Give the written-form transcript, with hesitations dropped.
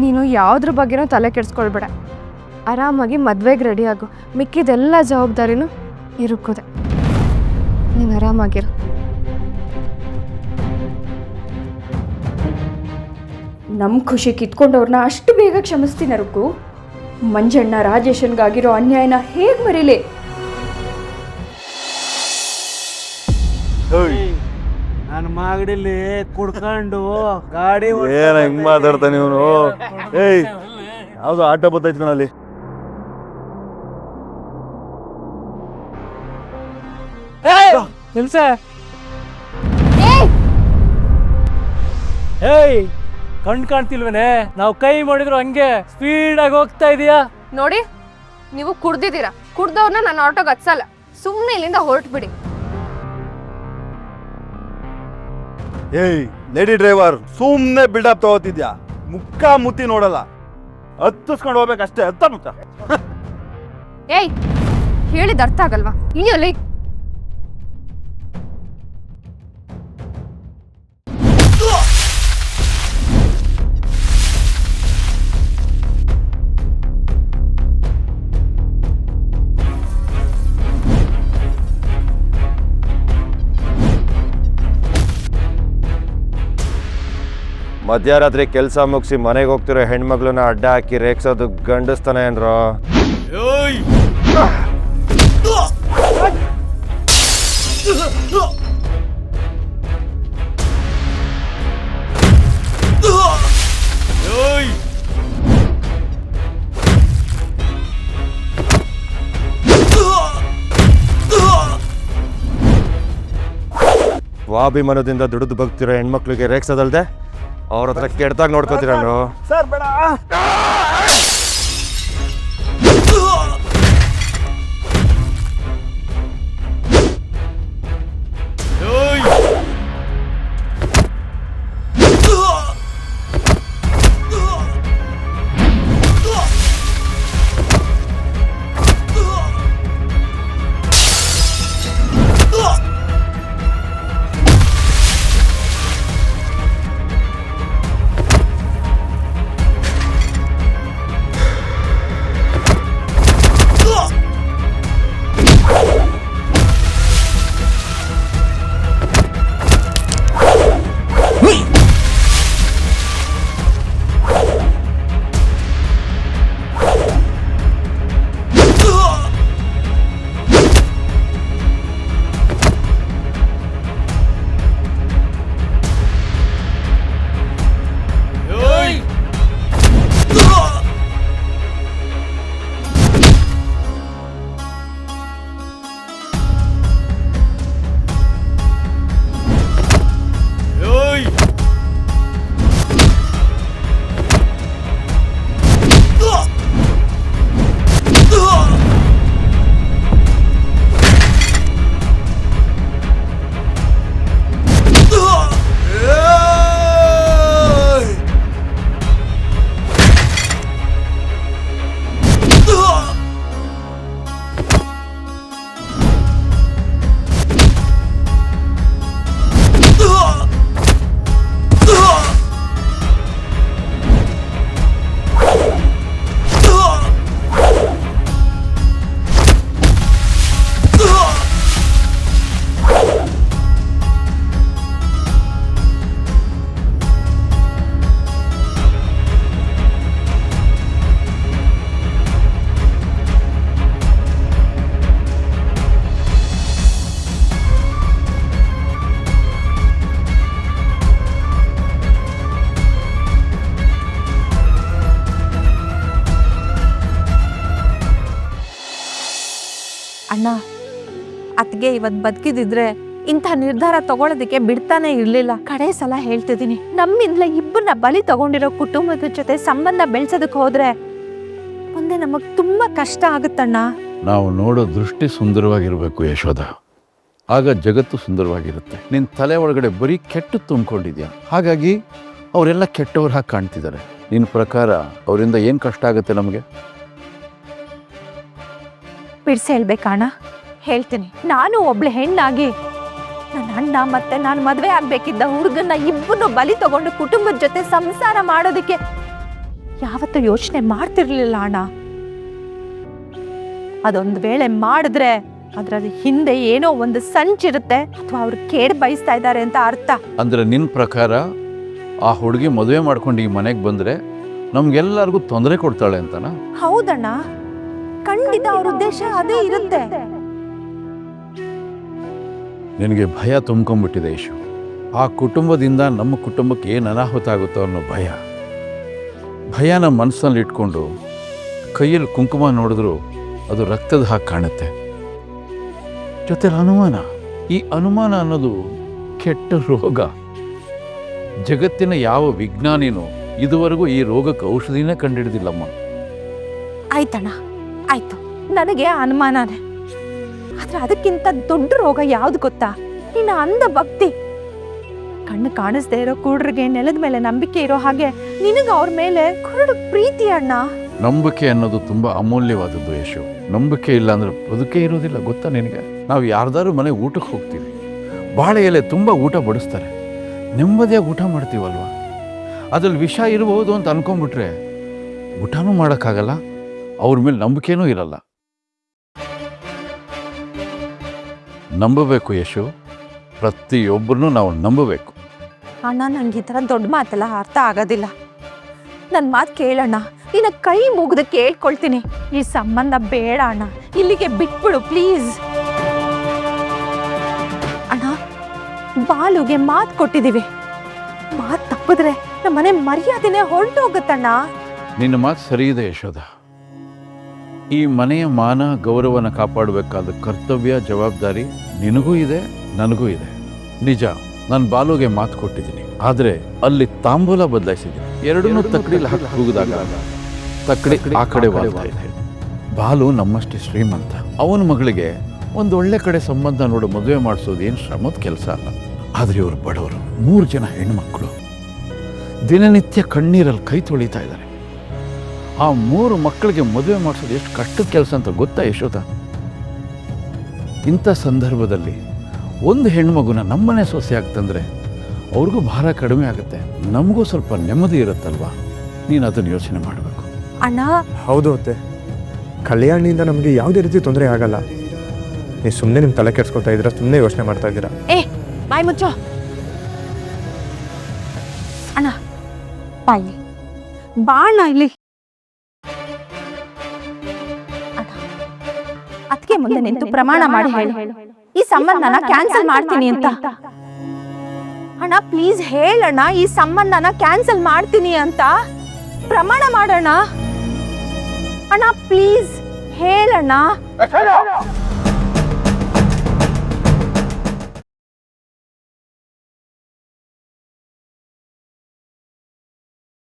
ನೀನು ಯಾವುದ್ರ ಬಗ್ಗೆನೂ ತಲೆ ಕೆಡಿಸ್ಕೊಳ್ಬೇಡ. ಆರಾಮಾಗಿ ಮದುವೆಗೆ ರೆಡಿ ಆಗು. ಮಿಕ್ಕಿದೆಲ್ಲ ಜವಾಬ್ದಾರಿನೂ ಇರುತ್ತದೆ. ನೀನು ಆರಾಮಾಗಿರು. ನಮ್ಮ ಖುಷಿ ಕಿತ್ಕೊಂಡವ್ರನ್ನ ಅಷ್ಟು ಬೇಗ ಕ್ಷಮಿಸ್ತೀನ ರುಕ್ಕು? ಮಂಜಣ್ಣ ರಾಜೇಶನ್ಗಾಗಿರೋ ಅನ್ಯಾಯನ ಹೇಗೆ ಮರೀಲಿ? ನನ್ನ ಮಾಗಡಿಲಿ ಕುಡ್ಕೊಂಡು ಗಾಡಿ ಏನ ಹಿಂಗ್ ಮಾತಾಡ್ತಾನೆ ಇವನು? ಏಯ್, ಯಾವ್ದು ಆಟೋ ಬರ್ತೈತಿ ಕಣಲ್ಲಿ. ನಿಲ್ಸ. ಏಯ್, ಕಾಣ್ತಿಲ್ವೇನೆ? ನಾವು ಕೈ ಮಾಡಿದ್ರು ಹಂಗೆ ಸ್ಪೀಡ್ ಆಗಿ ಹೋಗ್ತಾ ಇದೀಯಾ ನೋಡಿ, ನೀವು ಕುಡ್ದಿದ್ದೀರಾ. ಕುಡ್ದವ್ರನ್ನ ನಾನು ಆಟೋಗೆ ಹತ್ಸಲ್ಲ. ಸುಮ್ಮನೆ ಇಲ್ಲಿಂದ ಹೊರಟ್ಬಿಡಿ. ಏಯ್ ಲೇಡಿ ಡ್ರೈವರ್, ಸುಮ್ನೆ ಬಿಲ್ಡಪ್ ತಗೋತಿದ್ಯಾ? ಮುಕ್ಕ ಮುತ್ತಿ ನೋಡಲ್ಲ, ಹತ್ತಿಸ್ಕೊಂಡು ಹೋಗ್ಬೇಕಷ್ಟೇ. ಹತ್ತ ಮುತ್ತ. ಏಯ್, ಹೇಳಿದ ಅರ್ಥ ಆಗಲ್ವಾ? ಇಳಿಯಲಿ. ಮಧ್ಯರಾತ್ರಿ ಕೆಲಸ ಮುಗಿಸಿ ಮನೆಗೆ ಹೋಗ್ತಿರೋ ಹೆಣ್ಮಕ್ಳನ್ನ ಅಡ್ಡ ಹಾಕಿ ರೇಗ್ಸೋದು ಗಂಡಸ್ತಾನೆ ಏನ್ರೋ? ಸ್ವಾಭಿಮಾನದಿಂದ ದುಡಿದು ಬಗ್ತಿರೋ ಹೆಣ್ಮಕ್ಳಿಗೆ ರೇಗ್ಸೋದಲ್ದೆ ಅವ್ರ ಹತ್ರ ಕೆಡ್ದಾಗ ನೋಡ್ಕೋತೀರಲ್ವ? ಸರ್ ಬೇಡ. ಅಣ್ಣ, ಅತ್ಗೆ ಇವತ್ತು ಬದುಕಿದಿದ್ರೆ ಇಂಥ ನಿರ್ಧಾರ ತಗೊಳ್ಳೋದಕ್ಕೆ ಬಿಡ್ತಾನೆ ಇರಲಿಲ್ಲ. ಕಡೆ ಸಲ ಹೇಳ್ತಿದ್ದೀನಿ, ನಮ್ಮಿಂದಲೇ ಇಬ್ಬರನ್ನ ಬಲಿ ತಗೊಂಡಿರೋ ಕುಟುಂಬದ ಜೊತೆ ಸಂಬಂಧ ಬೆಳೆಸೋದಕ್ಕೆ ಹೋದ್ರೆ ಮುಂದೆ ನಮಗೆ ತುಂಬ ಕಷ್ಟ ಆಗುತ್ತಣ್ಣ. ನಾವು ನೋಡೋ ದೃಷ್ಟಿ ಸುಂದರವಾಗಿರಬೇಕು ಯಶೋಧ, ಆಗ ಜಗತ್ತು ಸುಂದರವಾಗಿರುತ್ತೆ. ನಿನ್ನ ತಲೆ ಒಳಗಡೆ ಬರೀ ಕೆಟ್ಟು ತುಂಬಿಕೊಂಡಿದ್ಯಾ, ಹಾಗಾಗಿ ಅವರೆಲ್ಲ ಕೆಟ್ಟವ್ರು ಹಾಗೆ ಕಾಣ್ತಿದ್ದಾರೆ. ನಿನ್ನ ಪ್ರಕಾರ ಅವರಿಂದ ಏನು ಕಷ್ಟ ಆಗುತ್ತೆ ನಮಗೆ? ಬಿಡಿಸಿ ಹೇಳ್ಬೇಕಣ್ಣ, ಹೇಳ್ತೀನಿ. ನಾನು ಒಬ್ಳು ಹೆಣ್ಣಾಗಿ ನನ್ನ ಅಣ್ಣ ಮತ್ತೆ ನಾನು ಮದುವೆ ಆಗ್ಬೇಕಿದ್ದ ಹುಡುಗನ್ನ ಇಬ್ಬರನ್ನು ಬಲಿ ತಗೊಂಡು ಕುಟುಂಬದ ಜೊತೆ ಸಂಸಾರ ಮಾಡೋದಕ್ಕೆ ಯಾವತ್ತೂ ಯೋಚನೆ ಮಾಡ್ತಿರ್ಲಿಲ್ಲ ಅಣ್ಣ. ಅದೊಂದು ವೇಳೆ ಮಾಡಿದ್ರೆ ಅದರ ಹಿಂದೆ ಏನೋ ಒಂದು ಸಂಚಿರುತ್ತೆ ಅಥವಾ ಅವ್ರು ಕೇಡ್ ಬಯಸ್ತಾ ಇದ್ದಾರೆ ಅಂತ ಅರ್ಥ. ಅಂದರೆ ನಿನ್ನ ಪ್ರಕಾರ ಆ ಹುಡುಗಿ ಮದುವೆ ಮಾಡ್ಕೊಂಡು ಈ ಮನೆಗೆ ಬಂದರೆ ನಮ್ಗೆಲ್ಲರಿಗೂ ತೊಂದರೆ ಕೊಡ್ತಾಳೆ ಅಂತನಾ? ಹೌದಣ್ಣ, ಖಂಡಿತ ಅವ್ರ ಉದ್ದೇಶ ಅದೇ ಇರುತ್ತೆ. ನಿನಗೆ ಭಯ ತುಂಬ್ಕೊಂಡ್ಬಿಟ್ಟಿದೆ ಯಶು. ಆ ಕುಟುಂಬದಿಂದ ನಮ್ಮ ಕುಟುಂಬಕ್ಕೆ ಏನು ಅನಾಹುತ ಆಗುತ್ತೋ ಅನ್ನೋ ಭಯನ ಮನಸ್ಸಲ್ಲಿ ಇಟ್ಕೊಂಡು ಕೈಯಲ್ಲಿ ಕುಂಕುಮ ನೋಡಿದ್ರು ಅದು ರಕ್ತದ ಹಾಗೆ ಕಾಣುತ್ತೆ. ಜೊತೆಲಿ ಅನುಮಾನ. ಈ ಅನುಮಾನ ಅನ್ನೋದು ಕೆಟ್ಟ ರೋಗ. ಜಗತ್ತಿನ ಯಾವ ವಿಜ್ಞಾನಿನೂ ಇದುವರೆಗೂ ಈ ರೋಗಕ್ಕೆ ಔಷಧಿನೇ ಕಂಡುಹಿಡಿದಿಲ್ಲಮ್ಮ. ಆಯ್ತಣ್ಣ, ಆಯ್ತು, ನನಗೆ ಅನುಮಾನನೇ. ಆದ್ರೆ ಅದಕ್ಕಿಂತ ದೊಡ್ಡ ರೋಗ ಯಾವ್ದು ಗೊತ್ತಾ? ನಿನ್ನ ಅಂಧ ಭಕ್ತಿ. ಕಣ್ಣು ಕಾಣಿಸ್ದೇ ಇರೋ ಕುರುಡ್ರಿಗೆ ನೆಲದ ಮೇಲೆ ನಂಬಿಕೆ ಇರೋ ಹಾಗೆ ನಿನಗೆ ಅವ್ರ ಮೇಲೆ ಕುರುಡು ಪ್ರೀತಿ ಅಣ್ಣ. ನಂಬಿಕೆ ಅನ್ನೋದು ತುಂಬ ಅಮೂಲ್ಯವಾದದ್ದು ಯಶು. ನಂಬಿಕೆ ಇಲ್ಲ ಅಂದ್ರೆ ಬದುಕೇ ಇರೋದಿಲ್ಲ, ಗೊತ್ತಾ ನಿನಗೆ? ನಾವು ಯಾರ್ದಾರು ಮನೆ ಊಟಕ್ಕೆ ಹೋಗ್ತೀವಿ, ಬಾಳೆ ಎಲೆ ತುಂಬ ಊಟ ಬಡಿಸ್ತಾರೆ, ನೆಮ್ಮದಿಯಾಗಿ ಊಟ ಮಾಡ್ತೀವಲ್ವ? ಅದ್ರಲ್ಲಿ ವಿಷ ಇರಬಹುದು ಅಂತ ಅನ್ಕೊಂಡ್ಬಿಟ್ರೆ ಊಟನೂ ಮಾಡೋಕ್ಕಾಗಲ್ಲ, ಅವ್ರ ಮೇಲೆ ನಂಬಿಕೆನೂ ಇರಲ್ಲ. ನಂಬಬೇಕು ಯಶು, ಪ್ರತಿಯೊಬ್ಬರನ್ನೂ ನಾವು ನಂಬಬೇಕು. ಅಣ್ಣ, ನಂಗೆ ಈ ಥರ ದೊಡ್ಡ ಮಾತೆಲ್ಲ ಅರ್ಥ ಆಗೋದಿಲ್ಲ. ನನ್ನ ಮಾತು ಕೇಳಣ್ಣ, ನಿನ್ನ ಕೈ ಮುಗಿದು ಕೇಳ್ಕೊಳ್ತೀನಿ. ಈ ಸಂಬಂಧ ಬೇಡ ಅಣ್ಣ, ಇಲ್ಲಿಗೆ ಬಿಟ್ಬಿಡು ಪ್ಲೀಸ್. ಅಣ್ಣ, ಬಾಲುಗೆ ಮಾತು ಕೊಟ್ಟಿದ್ದೀವಿ. ಮಾತು ತಪ್ಪಿದ್ರೆ ನಮ್ಮನೆ ಮರ್ಯಾದೆನೇ ಹೊರಟೋಗುತ್ತಣ್ಣ. ನಿನ್ನ ಮಾತು ಸರಿ ಇದೆ ಯಶೋಧ. ಈ ಮನೆಯ ಮಾನ ಗೌರವನ ಕಾಪಾಡಬೇಕಾದ ಕರ್ತವ್ಯ ಜವಾಬ್ದಾರಿ ನಿನಗೂ ಇದೆ, ನನಗೂ ಇದೆ. ನಿಜ, ನಾನು ಬಾಲುಗೆ ಮಾತು ಕೊಟ್ಟಿದ್ದೀನಿ, ಆದರೆ ಅಲ್ಲಿ ತಾಂಬೂಲ ಬದಲಾಯಿಸಿದ್ದೀನಿ. ಎರಡನ್ನೂ ತಕ್ಕಡಿಲಿ ಹಾಕಿ ಹೋಗಿದಾಗ ತಕ್ಕಡಿ ಆ ಕಡೆ ವಾಲ್ತಾ ಇದೆ. ಬಾಲು ನಮ್ಮಷ್ಟೇ ಶ್ರೀಮಂತ. ಅವನ ಮಗಳಿಗೆ ಒಂದು ಒಳ್ಳೆ ಕಡೆ ಸಂಬಂಧ ನೋಡು ಮದುವೆ ಮಾಡಿಸೋದು ಏನು ಶ್ರಮದ ಕೆಲಸ ಅಲ್ಲ. ಆದರೆ ಇವರು ಬಡವರು, 3 ಜನ ಹೆಣ್ಮಕ್ಳು, ದಿನನಿತ್ಯ ಕಣ್ಣೀರಲ್ಲಿ ಕೈ ತೊಳಿತಾ ಇದ್ದಾರೆ. ಆ 3 ಮಕ್ಕಳಿಗೆ ಮದುವೆ ಮಾಡಿಸೋದು ಎಷ್ಟು ಕಷ್ಟದ ಕೆಲಸ ಅಂತ ಗೊತ್ತಾ ಯಶೋಧ? ಇಂಥ ಸಂದರ್ಭದಲ್ಲಿ ಒಂದು ಹೆಣ್ಮಗುನ ನಮ್ಮನೆ ಸೊಸೆ ಆಗ್ತಂದ್ರೆ ಅವ್ರಿಗೂ ಭಾರ ಕಡಿಮೆ ಆಗುತ್ತೆ, ನಮಗೂ ಸ್ವಲ್ಪ ನೆಮ್ಮದಿ ಇರುತ್ತಲ್ವಾ? ನೀನು ಅದನ್ನು ಯೋಚನೆ ಮಾಡಬೇಕು. ಅಣ್ಣ, ಹೌದು ಅತ್ತೆ, ಕಲ್ಯಾಣಿಯಿಂದ ನಮಗೆ ಯಾವುದೇ ರೀತಿ ತೊಂದರೆ ಆಗಲ್ಲ. ನೀವು ಸುಮ್ಮನೆ ನಿಮ್ಮ ತಲೆ ಕೆಡ್ಸ್ಕೊತಾ ಇದ್ದೀರಾ, ಸುಮ್ಮನೆ ಯೋಚನೆ ಮಾಡ್ತಾ ಇದ್ದೀರಾ. ಬಾಯ್ ಮುಚ್ಚೋ ಅಣ್ಣ. ಬಾಯಿ ಬಾಣ ಇಲ್ಲಿ. ಅದಕ್ಕೆ ಮುಂದೆ ನಿಂತು ಪ್ರಮಾಣ ಮಾಡಿ ಹೇಳಿ, ಈ ಸಂಬಂಧನ ಕ್ಯಾನ್ಸಲ್ ಮಾಡ್ತೀನಿ ಅಂತ. ಅಣ್ಣ ಪ್ಲೀಸ್ ಹೇಳಣ್ಣ, ಈ ಸಂಬಂಧನ ಕ್ಯಾನ್ಸಲ್ ಮಾಡ್ತೀನಿ ಅಂತ ಪ್ರಮಾಣ ಮಾಡೋಣ. ಅಣ್ಣ ಪ್ಲೀಸ್ ಹೇಳಣ್ಣ.